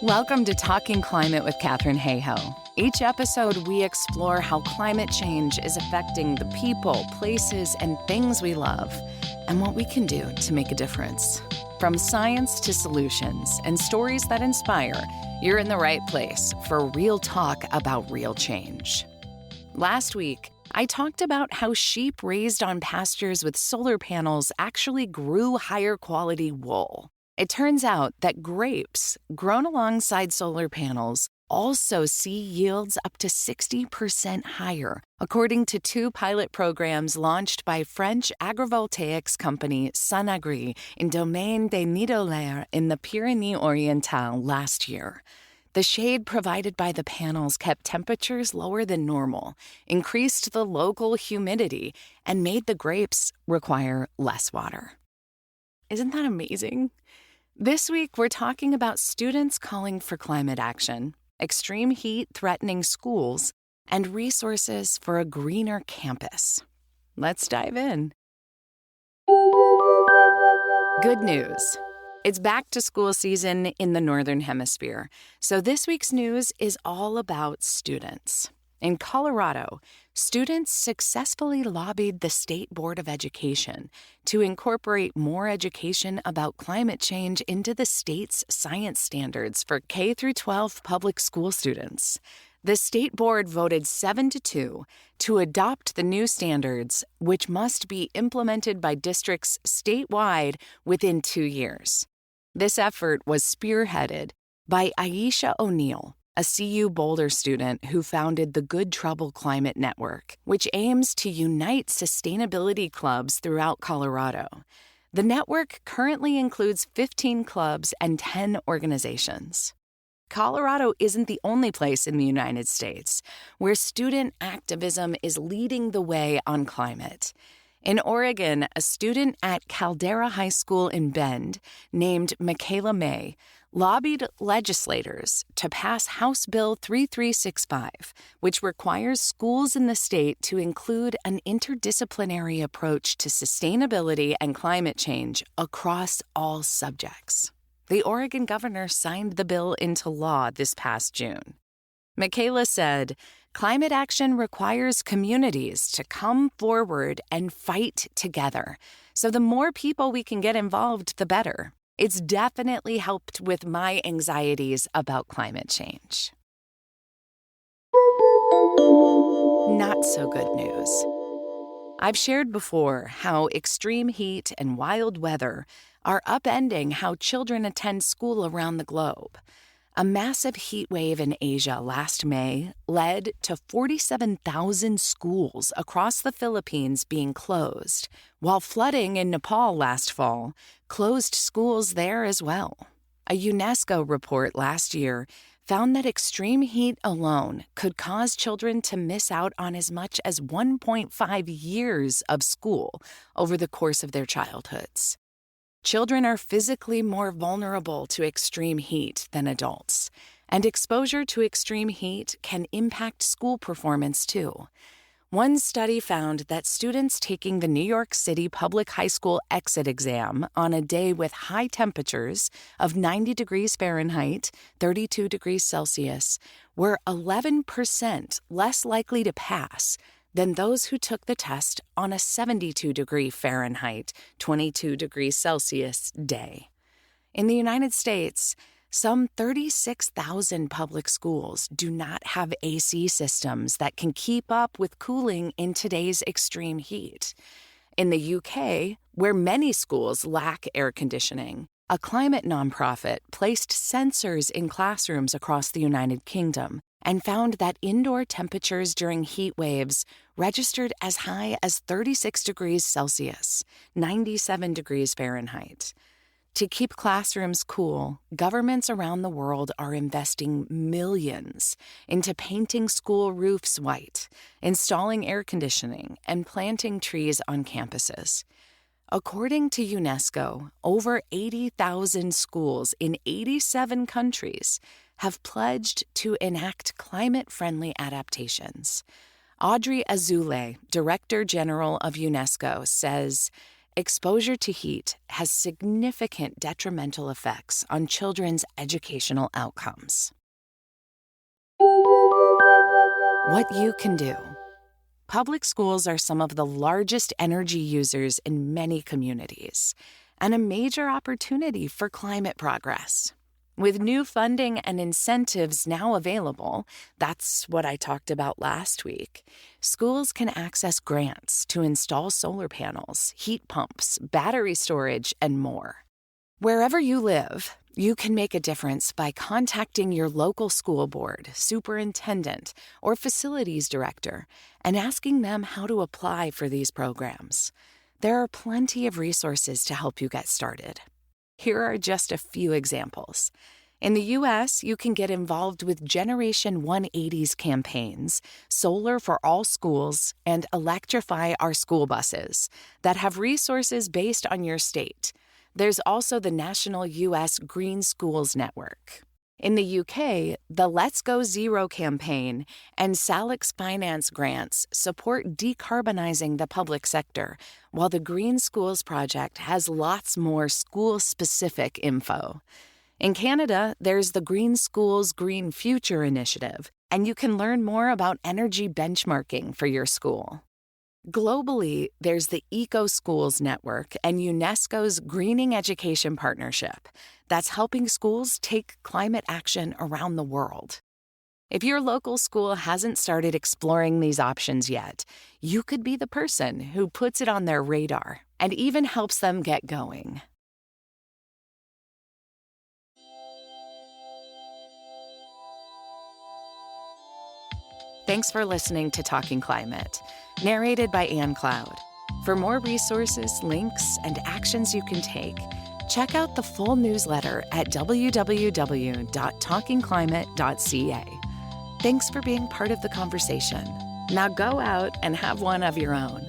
Welcome to Talking Climate with Katherine Hayhoe. Each episode, we explore how climate change is affecting the people, places, and things we love, and what we can do to make a difference. From science to solutions and stories that inspire, you're in the right place for real talk about real change. Last week, I talked about how sheep raised on pastures with solar panels actually grew higher quality wool. It turns out that grapes grown alongside solar panels also see yields up to 60% higher, according to two pilot programs launched by French agrivoltaics company Sunagri in Domaine des Nidolaires in the Pyrénées-Orientales last year. The shade provided by the panels kept temperatures lower than normal, increased the local humidity, and made the grapes require less water. Isn't that amazing? This week, we're talking about students calling for climate action, extreme heat threatening schools, and resources for a greener campus. Let's dive in. Good news. It's back to school season in the Northern Hemisphere, so this week's news is all about students. In Colorado, students successfully lobbied the State Board of Education to incorporate more education about climate change into the state's science standards for K-12 public school students. The state board voted 7-2 to adopt the new standards, which must be implemented by districts statewide within 2 years. This effort was spearheaded by Aisha O'Neill, a CU Boulder student who founded the Good Trouble Climate Network, which aims to unite sustainability clubs throughout Colorado. The network currently includes 15 clubs and 10 organizations. Colorado isn't the only place in the United States where student activism is leading the way on climate. In Oregon, a student at Caldera High School in Bend, named Michaela May, lobbied legislators to pass House Bill 3365, which requires schools in the state to include an interdisciplinary approach to sustainability and climate change across all subjects. The Oregon governor signed the bill into law this past June. Michaela said, "Climate action requires communities to come forward and fight together. So the more people we can get involved, the better. It's definitely helped with my anxieties about climate change." Not so good news. I've shared before how extreme heat and wild weather are upending how children attend school around the globe. A massive heat wave in Asia last May led to 47,000 schools across the Philippines being closed, while flooding in Nepal last fall closed schools there as well. A UNESCO report last year found that extreme heat alone could cause children to miss out on as much as 1.5 years of school over the course of their childhoods. Children are physically more vulnerable to extreme heat than adults, and exposure to extreme heat can impact school performance too. One study found that students taking the New York City Public High School exit exam on a day with high temperatures of 90 degrees Fahrenheit, 32 degrees Celsius, were 11% less likely to pass than those who took the test on a 72-degree Fahrenheit, 22 degrees Celsius day. In the United States, some 36,000 public schools do not have AC systems that can keep up with cooling in today's extreme heat. In the UK, where many schools lack air conditioning, a climate nonprofit placed sensors in classrooms across the United Kingdom and found that indoor temperatures during heat waves registered as high as 36 degrees Celsius, 97 degrees Fahrenheit. To keep classrooms cool, governments around the world are investing millions into painting school roofs white, installing air conditioning, and planting trees on campuses. According to UNESCO, over 80,000 schools in 87 countries have pledged to enact climate-friendly adaptations. Audrey Azoulay, Director General of UNESCO, says, exposure to heat has significant detrimental effects on children's educational outcomes. What you can do. Public schools are some of the largest energy users in many communities, and a major opportunity for climate progress. With new funding and incentives now available, that's what I talked about last week, schools can access grants to install solar panels, heat pumps, battery storage, and more. Wherever you live, you can make a difference by contacting your local school board, superintendent, or facilities director and asking them how to apply for these programs. There are plenty of resources to help you get started. Here are just a few examples. In the U.S., you can get involved with Generation 180's campaigns, Solar for All Schools, and Electrify Our School Buses that have resources based on your state. There's also the National U.S. Green Schools Network. In the UK, the Let's Go Zero campaign and Salix Finance grants support decarbonizing the public sector, while the Green Schools Project has lots more school-specific info. In Canada, there's the Green Schools Green Future initiative, and you can learn more about energy benchmarking for your school. Globally, there's the Eco Schools Network and UNESCO's Greening Education Partnership that's helping schools take climate action around the world. If your local school hasn't started exploring these options yet, you could be the person who puts it on their radar and even helps them get going. Thanks for listening to Talking Climate, narrated by Ann Cloud. For more resources, links, and actions you can take, check out the full newsletter at www.talkingclimate.ca. Thanks for being part of the conversation. Now go out and have one of your own.